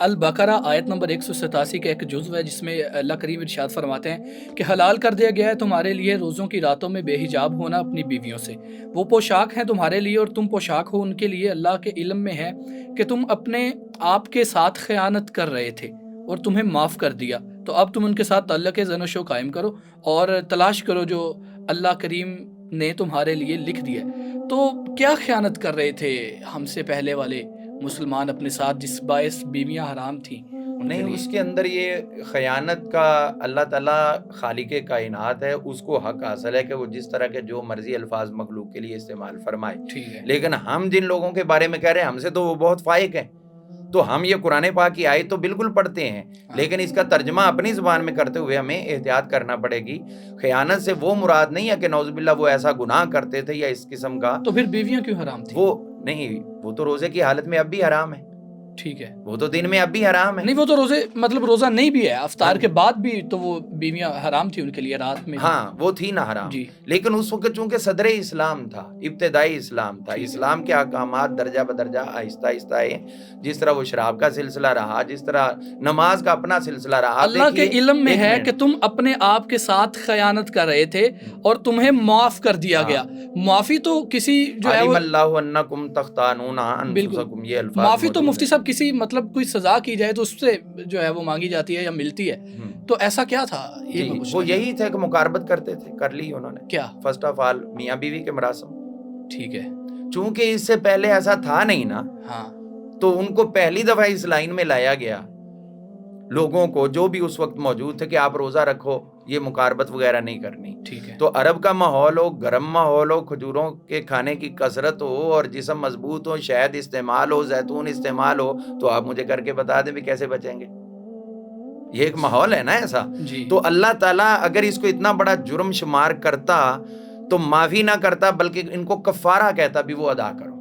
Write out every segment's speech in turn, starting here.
البقرہ آیت نمبر 187 کا ایک جزو ہے جس میں اللہ کریم ارشاد فرماتے ہیں کہ حلال کر دیا گیا ہے تمہارے لیے روزوں کی راتوں میں بے حجاب ہونا اپنی بیویوں سے، وہ پوشاک ہیں تمہارے لیے اور تم پوشاک ہو ان کے لیے، اللہ کے علم میں ہے کہ تم اپنے آپ کے ساتھ خیانت کر رہے تھے اور تمہیں معاف کر دیا، تو اب تم ان کے ساتھ تعلق زن و شو قائم کرو اور تلاش کرو جو اللہ کریم نے تمہارے لیے لکھ دیا ہے۔ تو کیا خیانت کر رہے تھے ہم سے پہلے والے مسلمان اپنے ساتھ جس باعث بیویاں حرام تھیں ان کے نہیں، لیے؟ اس کے اندر یہ خیانت کا اللہ تعالیٰ خالق کائنات ہے، اس کو حق حاصل ہے کہ وہ جس طرح کے جو مرضی الفاظ مخلوق کے لیے استعمال فرمائے، ٹھیک ہے، لیکن ہم جن لوگوں کے بارے میں کہہ رہے ہیں ہم سے تو وہ بہت فائق ہیں، تو ہم یہ قرآن پاک کی آیت تو بالکل پڑھتے ہیں، لیکن اس کا ترجمہ اپنی زبان میں کرتے ہوئے ہمیں احتیاط کرنا پڑے گی۔ خیانت سے وہ مراد نہیں ہے کہ نعوذ باللہ وہ ایسا گناہ کرتے تھے یا اس قسم کا، تو پھر بیویاں کیوں حرام تھیں؟ وہ نہیں، وہ تو روزے کی حالت میں اب بھی حرام ہے، ٹھیک ہے، وہ تو دن میں اب بھی حرام ہے۔ نہیں وہ تو روزے مطلب روزہ نہیں بھی ہے، افطار کے بعد بھی تو وہ بیویاں حرام تھی ان کے لیے رات میں۔ ہاں وہ تھی نہ حرام، جی، لیکن اس وقت چونکہ صدر اسلام تھا، ابتدائی اسلام تھا، اسلام کے احکامات درجہ بدرجہ آہستہ آہستہ آئے، جس طرح وہ شراب کا سلسلہ رہا، جس طرح نماز کا اپنا سلسلہ رہا۔ اللہ کے علم میں ہے کہ تم اپنے آپ کے ساتھ خیانت کر رہے تھے اور تمہیں معاف کر دیا گیا۔ معافی تو کسی جو ہے علم وہ اللہ انکم تختانون انفسکم، یہ الفاظ معافی تو موجود مفتی ہیں۔ صاحب کسی مطلب کوئی سزا کی جائے تو اس سے جو ہے وہ مانگی جاتی ہے یا ملتی ہے، تو ایسا کیا تھا؟ جی، وہ یہی تھے کہ مقاربت کرتے تھے، کر لی انہوں نے۔ کیا؟ فرسٹ آف آل میاں بیوی کے مراسم، ٹھیک ہے، چونکہ اس سے پہلے ایسا تھا نہیں نا، ہاں تو ان کو پہلی دفعہ اس لائن میں لایا گیا، لوگوں کو جو بھی اس وقت موجود تھے کہ آپ روزہ رکھو، یہ مقاربت وغیرہ نہیں کرنی۔ ٹھیک ہے، تو عرب کا ماحول ہو، گرم ماحول ہو، کھجوروں کے کھانے کی کثرت ہو اور جسم مضبوط ہو، شہد استعمال ہو، زیتون استعمال ہو، تو آپ مجھے کر کے بتا دیں بھی کیسے بچیں گے؟ یہ ایک ماحول ہے نا ایسا۔ جی تو اللہ تعالیٰ اگر اس کو اتنا بڑا جرم شمار کرتا تو معافی نہ کرتا بلکہ ان کو کفارہ کہتا بھی وہ ادا کرو،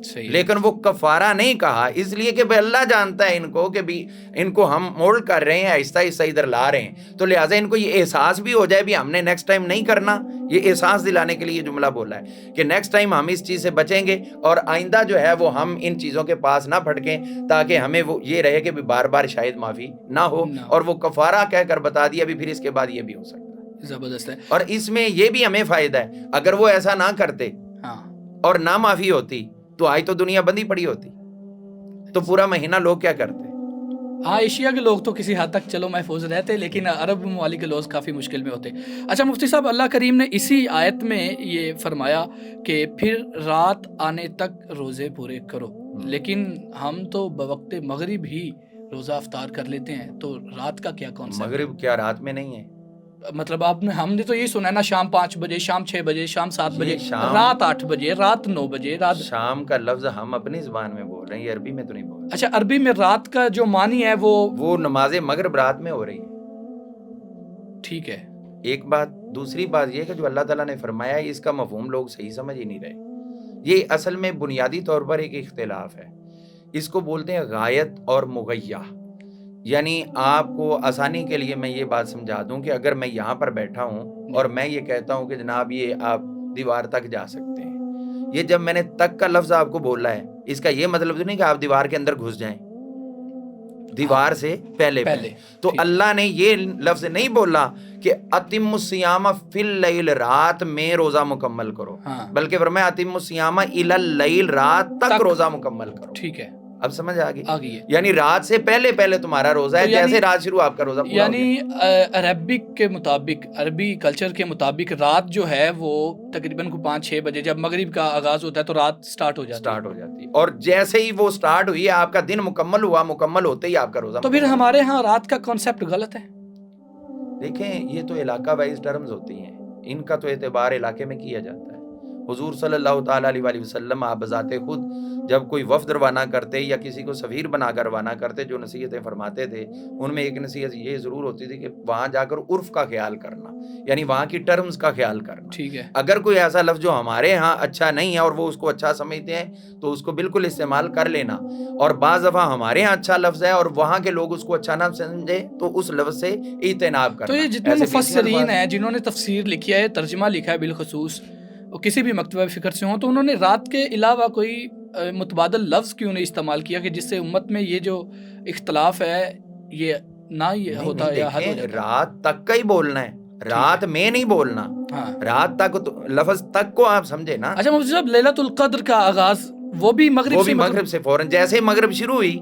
صحیح ہے، لیکن وہ کفارہ نہیں کہا، اس لیے کہ اللہ جانتا ہے ان کو کہ بھی ان کو ہم مولڈ کر رہے ہیں، آہستہ آہستہ ادھر لا رہے ہیں، تو لہٰذا ان کو یہ احساس بھی ہو جائے بھی ہم نے نیکسٹ ٹائم نہیں کرنا۔ یہ احساس دلانے کے لیے یہ جملہ بولا ہے کہ نیکسٹ ٹائم ہم اس چیز سے بچیں گے اور آئندہ جو ہے وہ ہم ان چیزوں کے پاس نہ پھٹکیں، تاکہ ہمیں وہ یہ رہے کہ بار بار شاید معافی نہ ہو، اور وہ کفارہ کہہ کر بتا دیا بھی پھر اس کے بعد یہ بھی ہو سکتا ہے۔ زبردست ہے۔ اور اس میں یہ بھی ہمیں فائدہ ہے، اگر وہ ایسا نہ کرتے ہاں اور نہ معافی ہوتی تو آج تو دنیا بندی پڑی ہوتی، تو پورا مہینہ لوگ کیا کرتے؟ ہاں ایشیا کے لوگ تو کسی حد تک چلو محفوظ رہتے، لیکن عرب ممالک کے لوگ کافی مشکل میں ہوتے۔ اچھا مفتی صاحب، اللہ کریم نے اسی آیت میں یہ فرمایا کہ پھر رات آنے تک روزے پورے کرو، لیکن ہم تو بوقت مغرب ہی روزہ افطار کر لیتے ہیں، تو رات کا کیا کانسیپٹ؟ مغرب کیا رات میں نہیں ہے؟ مطلب ہم نے تو یہی سنا ہے نا، شام 5 بجے، شام 6 بجے، شام 7 بجے، شام رات 8 بجے، رات 9 بجے، رات شام کا لفظ ہم اپنی زبان میں بول رہے ہیں، یہ عربی میں تو نہیں بول رہے۔ اچھا عربی میں رات کا جو معنی ہے وہ نماز مغرب رات میں ہو رہی ہے۔ ٹھیک ہے، ایک بات، دوسری بات یہ کہ جو اللہ تعالیٰ نے فرمایا ہے اس کا مفہوم لوگ صحیح سمجھ ہی نہیں رہے۔ یہ اصل میں بنیادی طور پر ایک اختلاف ہے، اس کو بولتے ہیں غایت اور مغیہ۔ یعنی آپ کو آسانی کے لیے میں یہ بات سمجھا دوں کہ اگر میں یہاں پر بیٹھا ہوں اور میں یہ کہتا ہوں کہ جناب یہ آپ دیوار تک جا سکتے ہیں، یہ جب میں نے تک کا لفظ آپ کو بولا ہے، اس کا یہ مطلب تو نہیں کہ آپ دیوار کے اندر گھس جائیں، دیوار سے پہلے تو اللہ نے یہ لفظ نہیں بولا کہ اتم الصیام فی اللیل، رات میں روزہ مکمل کرو، بلکہ فرمایا اتم الصیام الی اللیل، رات تک روزہ مکمل کرو۔ ٹھیک ہے، اب سمجھ آ گئی؟ ہے، یعنی رات سے پہلے پہلے تمہارا روزہ ہے، جیسے رات شروع آپ کا روزہ پورا ہو گیا۔ یعنی عربک کے مطابق، عربی کلچر کے مطابق رات جو ہے وہ تقریباً 5-6 بجے جب مغرب کا آغاز ہوتا ہے تو رات سٹارٹ ہو جاتی ہے، اور جیسے ہی وہ سٹارٹ ہوئی آپ کا دن مکمل ہوا، مکمل ہوتے ہی آپ کا روزہ تو پھر ہمارے ہاں رات کا کانسیپٹ غلط ہے۔ دیکھیں یہ تو علاقہ وائز ٹرمز ہوتی ہیں، ان کا تو اعتبار علاقے میں کیا جاتا ہے۔ حضور صلی اللہ تعالیٰ علیہ وآلہ وسلم آپ بذات خود جب کوئی وفد روانہ کرتے یا کسی کو سفیر بنا کر روانہ کرتے، جو نصیحتیں فرماتے تھے ان میں ایک نصیحت یہ ضرور ہوتی تھی کہ وہاں جا کر عرف کا خیال کرنا، یعنی وہاں کی ٹرمز کا خیال کرنا۔ ٹھیک ہے، اگر کوئی ایسا لفظ جو ہمارے ہاں اچھا نہیں ہے اور وہ اس کو اچھا سمجھتے ہیں تو اس کو بالکل استعمال کر لینا، اور بعض دفعہ ہمارے ہاں اچھا لفظ ہے اور وہاں کے لوگ اس کو اچھا نہ سمجھے تو اس لفظ سے اجتناب کرنا۔ تو یہ جتنے مفسرین ہیں جنہوں نے تفسیر لکھی ہے، ترجمہ لکھا ہے بالخصوص، کسی بھی مکتبہ فکر سے ہوں، تو انہوں نے رات کے علاوہ کوئی متبادل لفظ کیوں نہیں استعمال کیا کہ جس سے امت میں یہ جو اختلاف ہے یہ نہ یہ ہوتا یا حل ہو دیکھیں جاتا؟ رات تک کا ہی بولنا ہے، رات میں نہیں بولنا، ہاں رات تک لفظ تک کو آپ سمجھے نا، اچھا مفتی صاحب، لیلۃ القدر کا آغاز وہ بھی مغرب وہ سے بھی مغرب سے فوراً جیسے مغرب شروع ہوئی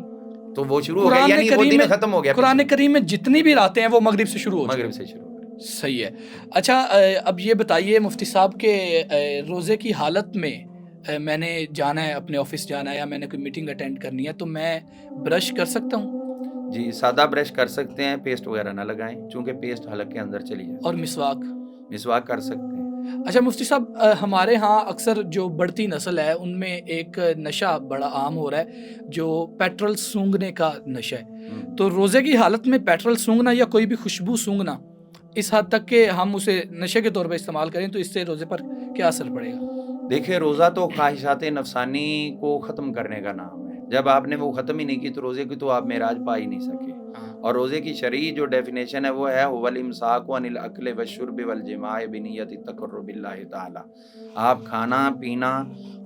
تو وہ شروع ہو گیا، یعنی وہ دن ختم ہو گیا، قرآن کریم میں جتنی بھی راتیں ہیں وہ مغرب سے شروع ہو چکی مغرب سے شروع ہو گیا۔ صحیح ہے۔ اچھا اب یہ بتائیے مفتی صاحب کہ روزے کی حالت میں میں نے جانا ہے، اپنے آفس جانا ہے یا میں نے کوئی میٹنگ اٹینڈ کرنی ہے، تو میں برش کر سکتا ہوں؟ جی سادہ برش کر سکتے ہیں، پیسٹ وغیرہ نہ لگائیں چونکہ پیسٹ حلق کے اندر چلی جاتی ہے، اور مسواک؟ مسواک کر سکتے ہیں۔ اچھا مفتی صاحب، ہمارے ہاں اکثر جو بڑھتی نسل ہے ان میں ایک نشہ بڑا عام ہو رہا ہے جو پیٹرول سونگھنے کا نشہ ہے، تو روزے کی حالت میں پیٹرول سونگھنا یا کوئی بھی خوشبو سونگھنا اس حد تک کہ ہم اسے نشے کے طور پہ استعمال کریں تو اس سے روزے پر کیا اثر پڑے گا؟ دیکھیں روزہ تو خواہشات نفسانی کو ختم کرنے کا نام ہے، جب آپ نے وہ ختم ہی نہیں کی تو روزے کی تو آپ معراج پا ہی نہیں سکے، اور روزے کی شرعی جو ڈیفینیشن ہے وہ ہے هو الامساک عن الاکل والشرب والجماع بنیت التقرب باللہ تعالی، آپ کھانا پینا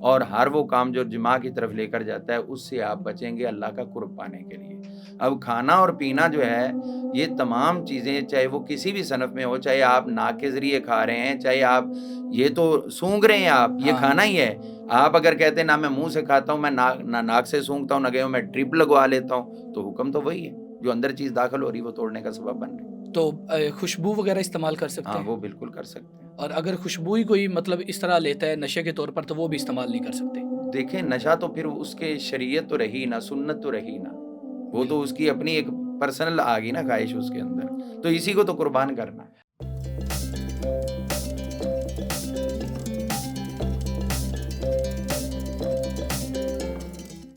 اور ہر وہ کام جو جماع کی طرف لے کر جاتا ہے اس سے آپ بچیں گے اللہ کا قرب پانے کے لیے۔ اب کھانا اور پینا جو ہے یہ تمام چیزیں چاہے وہ کسی بھی صنف میں ہو، چاہے آپ ناک کے ذریعے کھا رہے ہیں، چاہے آپ یہ تو سونگ رہے ہیں، آپ یہ کھانا ہی ہے، آپ اگر کہتے ہیں نہ میں منہ سے کھاتا ہوں، میں نہ ناک سے سونگتا ہوں، نہ گئے میں ڈرپ لگوا لیتا ہوں، تو حکم تو وہی ہے، جو اندر چیز داخل ہو رہی وہ توڑنے کا سبب بن رہی۔ تو خوشبو وغیرہ استعمال کر سکتے ہاں ہیں؟ وہ بالکل کر سکتے ہیں۔ اور اگر خوشبو ہی کوئی مطلب اس طرح لیتا ہے نشے کے طور پر تو وہ بھی استعمال نہیں کر سکتے؟ دیکھیں نشہ تو پھر اس کے شریعت تو رہی نہ، سنت تو رہی نہ، وہ تو اس کی اپنی ایک پرسنل آ گئی نا خواہش اس کے اندر، تو اسی کو تو قربان کرنا ہے۔